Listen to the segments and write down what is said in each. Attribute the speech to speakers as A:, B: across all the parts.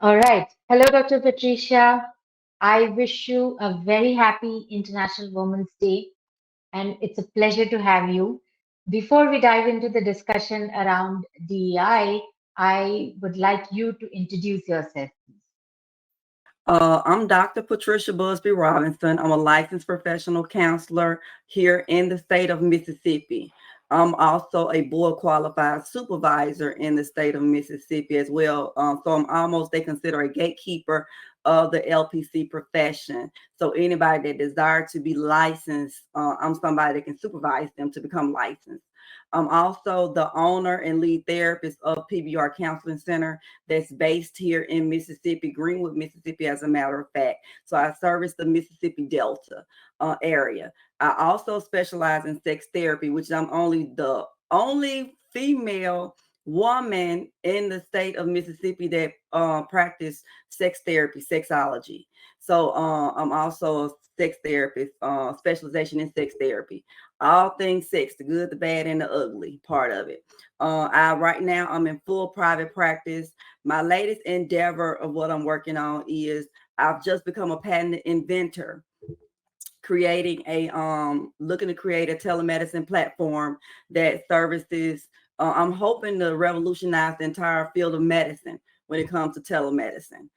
A: All right. Hello, Dr. Patricia. I wish you a very happy International Women's Day, and it's a pleasure to have you. Before we dive into the discussion around DEI, I would like you to introduce yourself.
B: I'm Dr. Patricia Busby Robinson. I'm a licensed professional counselor here in the state of Mississippi. I'm also a board qualified supervisor in the state of Mississippi as well. So I'm almost, they consider a gatekeeper of the LPC profession. So anybody that desires to be licensed, I'm somebody that can supervise them to become licensed. I'm also the owner and lead therapist of PBR Counseling Center that's based here in Mississippi, Greenwood, Mississippi, as a matter of fact. So I service the Mississippi Delta area. I also specialize in sex therapy, which I'm only the only female woman in the state of Mississippi that practice sex therapy, sexology. So I'm also a sex therapist, specialization in sex therapy. All things sex, the good, the bad, and the ugly part of it. I right now I'm in full private practice. My latest endeavor of what I'm working on is I've just become a patent inventor, creating a looking to create a telemedicine platform that services. I'm hoping to revolutionize the entire field of medicine when it comes to telemedicine.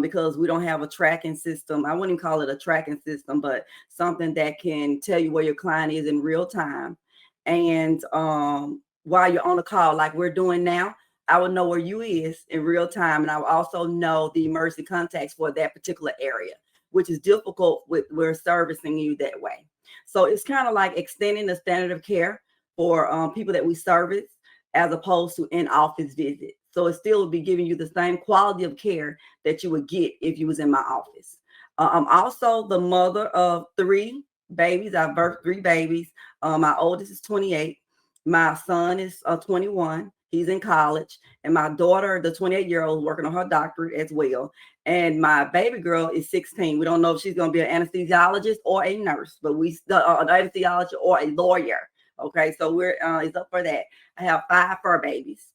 B: Because we don't have a tracking system. I wouldn't even call it a tracking system, but something that can tell you where your client is in real time. And while you're on the call, like we're doing now, I would know where you is in real time. And I will also know the emergency contacts for that particular area, which is difficult with we're servicing you that way. So it's kind of like extending the standard of care for people that we service as opposed to in-office visit. So it still will be giving you the same quality of care that you would get if you was in my office. I'm also the mother of three babies. I birthed three babies. My oldest is 28. My son is 21. He's in college. And my daughter, the 28-year-old, is working on her doctorate as well. And my baby girl is 16. We don't know if she's going to be an anesthesiologist or a nurse, but an anesthesiologist or a lawyer. Okay, so we're it's up for that. I have 5 fur babies,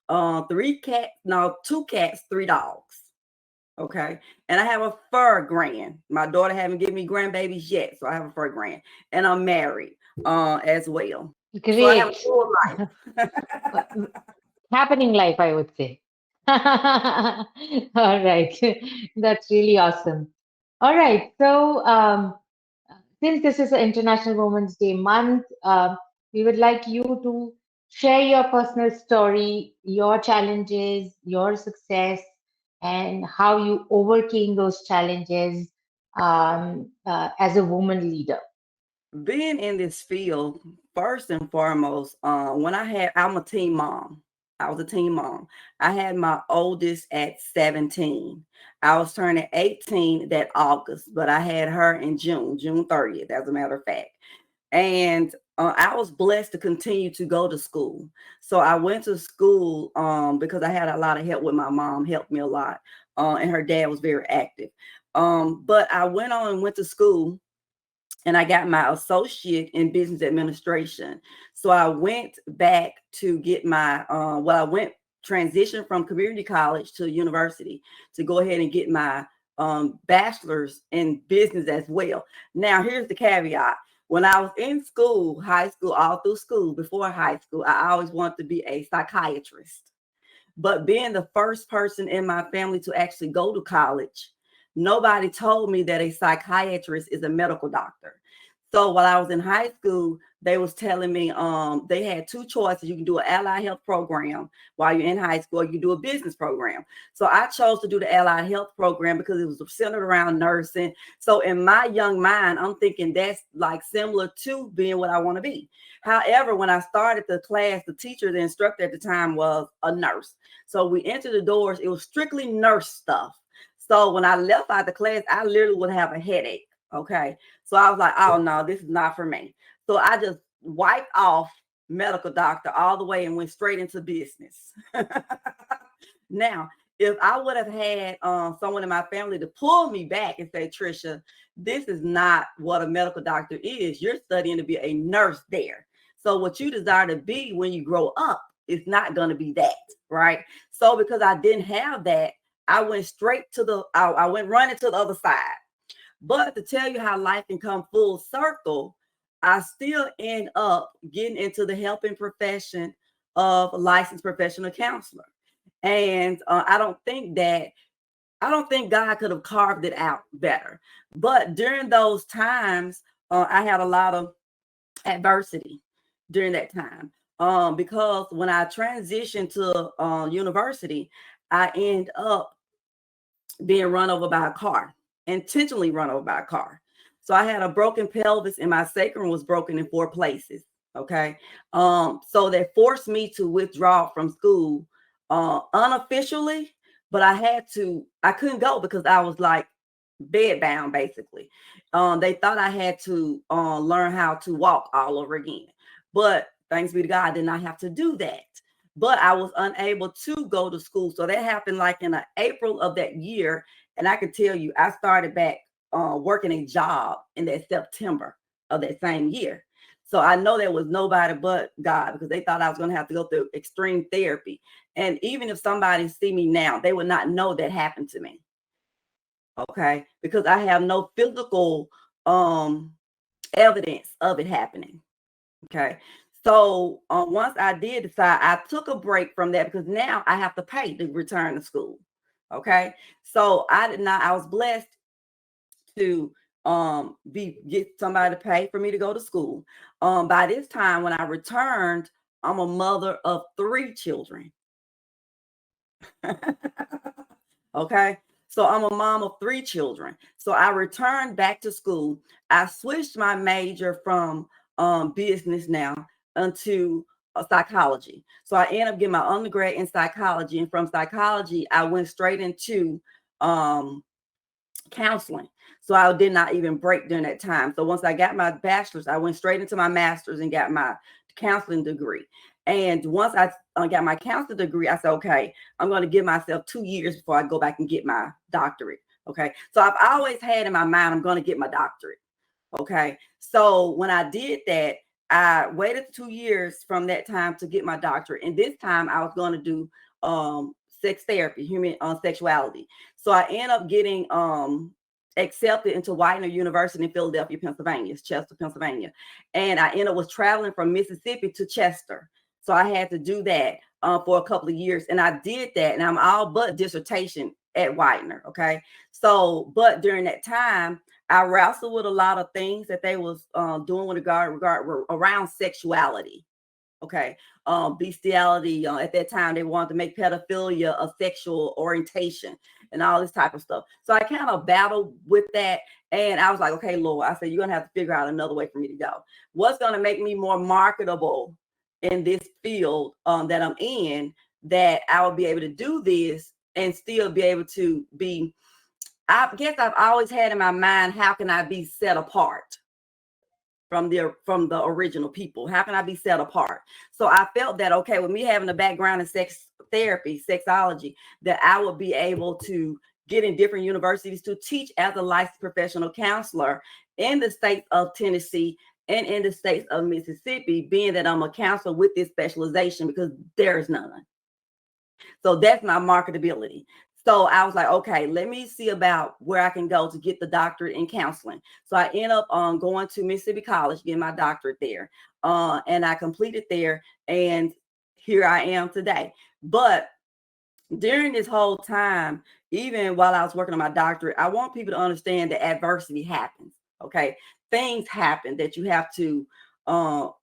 B: two cats, 3 dogs. Okay, and I have a fur grand. My daughter haven't given me grandbabies yet, so I have a fur grand, and I'm married as well. So I have a
A: Great.
B: full life.
A: Happening life, I would say. All right. That's really awesome. All right. So, since this is an International Women's Day month, we would like you to share your personal story, your challenges, your success, and how you overcame those challenges as a woman leader.
B: Being in this field, first and foremost, I'm a teen mom. I was a teen mom. I had my oldest at 17. I was turning 18 that August, but I had her in June 30th, as a matter of fact. And I was blessed to continue to go to school. So I went to school because I had a lot of help with my mom, helped me a lot, and her dad was very active. But I went on and went to school, and I got my associate in business administration. So I went back to get my I went transition from community college to university to go ahead and get my bachelor's in business as well. Now here's the caveat. When I was in school, high school, all through school, before high school, I always wanted to be a psychiatrist. But being the first person in my family to actually go to college, nobody told me that a psychiatrist is a medical doctor. So while I was in high school, they was telling me they had 2 choices. You can do an allied health program while you're in high school, or you can do a business program. So I chose to do the allied health program because it was centered around nursing. So in my young mind, I'm thinking that's like similar to being what I want to be. However, when I started the class, the teacher, the instructor at the time was a nurse. So we entered the doors, it was strictly nurse stuff. So when I left out the class, I literally would have a headache. Okay. So I was like, oh no, this is not for me. So I just wiped off medical doctor all the way and went straight into business. Now, if I would have had someone in my family to pull me back and say, Trisha, this is not what a medical doctor is. You're studying to be a nurse there. So what you desire to be when you grow up is not going to be that, right? So because I didn't have that, I went straight to I went running to the other side. But to tell you how life can come full circle, I still end up getting into the helping profession of a licensed professional counselor. And I don't think God could have carved it out better. But during those times, I had a lot of adversity during that time. Because when I transitioned to university, I end up being run over by a car, intentionally run over by a car. So I had a broken pelvis and my sacrum was broken in 4 places. Okay. So that forced me to withdraw from school unofficially, but I couldn't go because I was like bedbound basically. They thought I had to learn how to walk all over again. But thanks be to God, I did not have to do that. But I was unable to go to school. So that happened like in April of that year. And I can tell you, I started back working a job in that September of that same year. So I know there was nobody but God, because they thought I was going to have to go through extreme therapy. And even if somebody see me now, they would not know that happened to me. Okay. Because I have no physical evidence of it happening. Okay. So once I did decide, I took a break from that because now I have to pay to return to school. Okay. So I was blessed to get somebody to pay for me to go to school. By this time when I returned, I'm a mother of 3 children. Okay. So I'm a mom of 3 children. So I returned back to school. I switched my major from business now into psychology. So I ended up getting my undergrad in psychology. And from psychology, I went straight into counseling. So I did not even break during that time. So once I got my bachelor's, I went straight into my master's and got my counseling degree. And once I got my counseling degree, I said, okay, I'm going to give myself 2 years before I go back and get my doctorate. Okay. So I've always had in my mind, I'm going to get my doctorate. Okay. So when I did that, I waited 2 years from that time to get my doctorate. And this time I was going to do sex therapy, human sexuality. So I ended up getting accepted into Widener University in Philadelphia, Pennsylvania, Chester, Pennsylvania. And I ended up was traveling from Mississippi to Chester. So I had to do that for a couple of years. And I did that. And I'm all but dissertation at Widener. Okay. So, but during that time, I wrestled with a lot of things that they was doing with regard around sexuality. Okay. Bestiality. At that time, they wanted to make pedophilia a sexual orientation and all this type of stuff. So I kind of battled with that. And I was like, okay, Lord, I said, you're going to have to figure out another way for me to go. What's going to make me more marketable in this field that I'm in, that I will be able to do this and still be able to be, I guess I've always had in my mind, how can I be set apart from the original people? How can I be set apart? So I felt that, okay, with me having a background in sex therapy, sexology, that I would be able to get in different universities to teach as a licensed professional counselor in the states of Tennessee and in the states of Mississippi, being that I'm a counselor with this specialization, because there's none. So that's my marketability. So I was like, okay, let me see about where I can go to get the doctorate in counseling. So I ended up going to Mississippi College, getting my doctorate there. And I completed there. And here I am today. But during this whole time, even while I was working on my doctorate, I want people to understand that adversity happens. Okay. Things happen that you have to,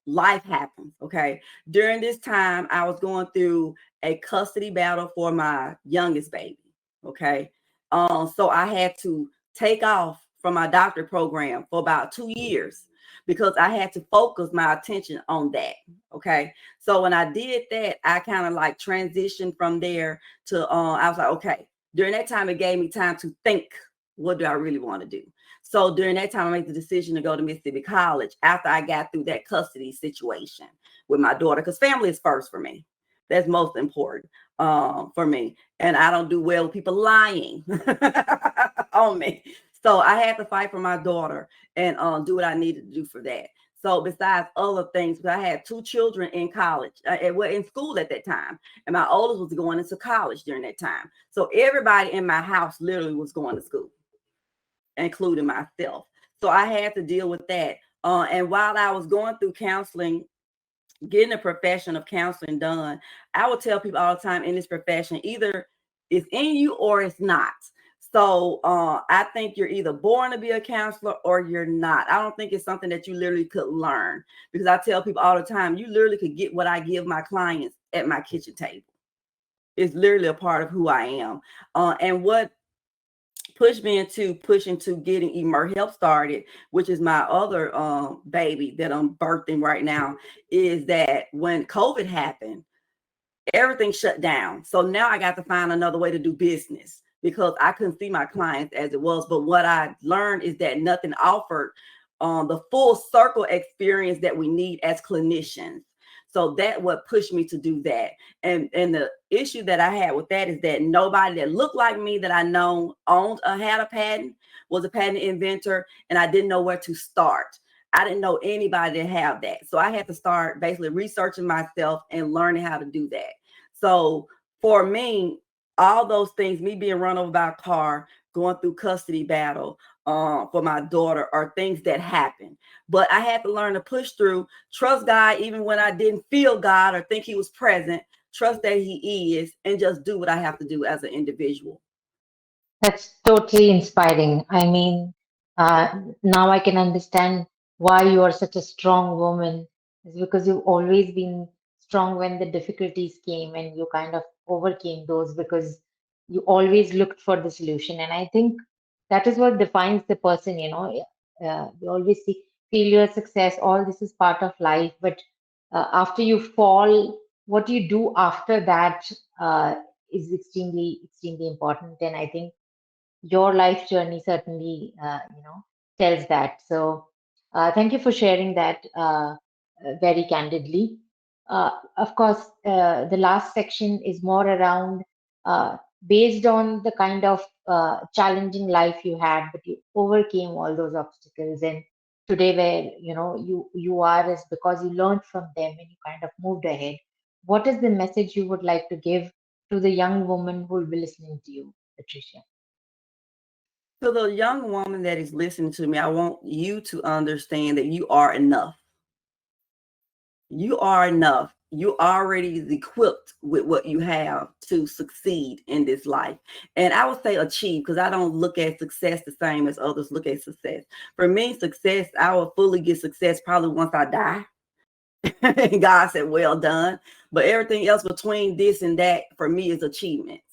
B: life happens. Okay. During this time, I was going through a custody battle for my youngest baby. Okay. So I had to take off from my doctorate program for about 2 years because I had to focus my attention on that. Okay. So when I did that, I kind of like transitioned from there to, I was like, okay, during that time, it gave me time to think, what do I really want to do? So during that time, I made the decision to go to Mississippi College after I got through that custody situation with my daughter, because family is first for me. That's most important for me. And I don't do well with people lying on me. So I had to fight for my daughter and do what I needed to do for that. So besides other things, I had two children in college, well, in school at that time, and my oldest was going into college during that time. So everybody in my house literally was going to school, including myself. So I had to deal with that. And while I was going through counseling, getting a profession of counseling done, I would tell people all the time in this profession, either it's in you or it's not. So I think you're either born to be a counselor or you're not. I don't think it's something that you literally could learn, because I tell people all the time, you literally could get what I give my clients at my kitchen table. It's literally a part of who I am. And what pushed me into pushing to getting Emer Help started, which is my other baby that I'm birthing right now, is that when COVID happened, everything shut down. So now I got to find another way to do business because I couldn't see my clients as it was. But what I learned is that nothing offered the full circle experience that we need as clinicians. So that what pushed me to do that. And the issue that I had with that is that nobody that looked like me that I know owned or had a patent, was a patent inventor, and I didn't know where to start. I didn't know anybody that have that. So I had to start basically researching myself and learning how to do that. So for me, all those things, me being run over by a car, going through custody battle for my daughter, are things that happen. But I had to learn to push through, trust God, even when I didn't feel God or think he was present, trust that he is, and just do what I have to do as an individual.
A: That's totally inspiring. I mean, now I can understand why you are such a strong woman. It's because you've always been strong when the difficulties came and you kind of overcame those because you always looked for the solution. And I think that is what defines the person, you know. We always see failure, success, all this is part of life. But after you fall, what you do after that is extremely, extremely important. And I think your life journey certainly tells that. So thank you for sharing that very candidly. Of course, the last section is more around uh, based on the kind of challenging life you had, but you overcame all those obstacles, and today where you are is because you learned from them and you kind of moved ahead. What is the message you would like to give to the young woman who will be listening to you, Patricia?
B: To the young woman that is listening to me, I want you to understand that you are enough. You are enough. You already is equipped with what you have to succeed in this life. And I would say achieve, because I don't look at success the same as others look at success. For me, success, I will fully get success probably once I die. And God said, well done. But everything else between this and that for me is achievements.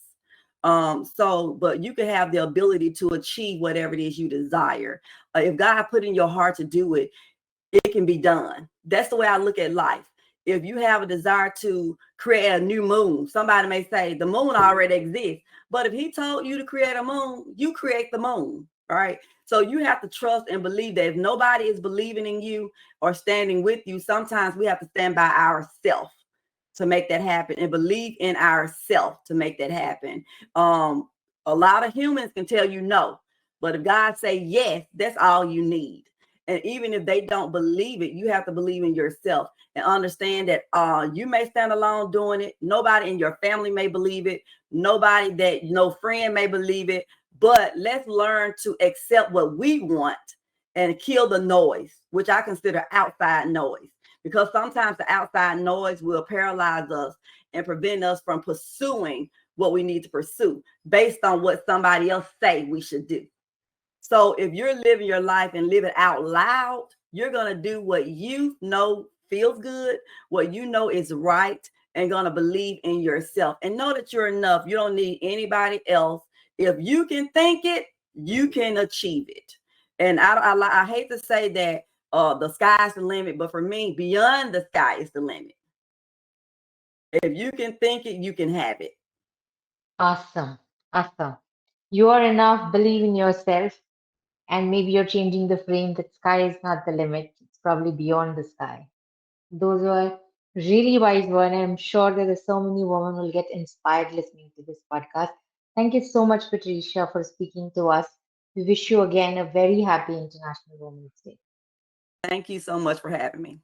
B: But you can have the ability to achieve whatever it is you desire. If God put in your heart to do it, it can be done. That's the way I look at life. If you have a desire to create a new moon, somebody may say the moon already exists. But if he told you to create a moon, you create the moon, right? So you have to trust and believe that if nobody is believing in you or standing with you, sometimes we have to stand by ourselves to make that happen and believe in ourselves to make that happen. A lot of humans can tell you no, but if God say yes, that's all you need. And even if they don't believe it, you have to believe in yourself and understand that you may stand alone doing it. Nobody in your family may believe it. Nobody that no friend may believe it. But let's learn to accept what we want and kill the noise, which I consider outside noise. Because sometimes the outside noise will paralyze us and prevent us from pursuing what we need to pursue based on what somebody else say we should do. So if you're living your life and live it out loud, you're going to do what you know feels good, what you know is right, and going to believe in yourself and know that you're enough. You don't need anybody else. If you can think it, you can achieve it. And I hate to say that the sky's the limit, but for me, beyond the sky is the limit. If you can think it, you can have it.
A: Awesome. Awesome. You are enough, believe in yourself, and maybe you're changing the frame that sky is not the limit. It's probably beyond the sky. Those were really wise words, and I'm sure that there's so many women will get inspired listening to this podcast. Thank you so much, Patricia, for speaking to us. We wish you again a very happy International Women's Day.
B: Thank you so much for having me.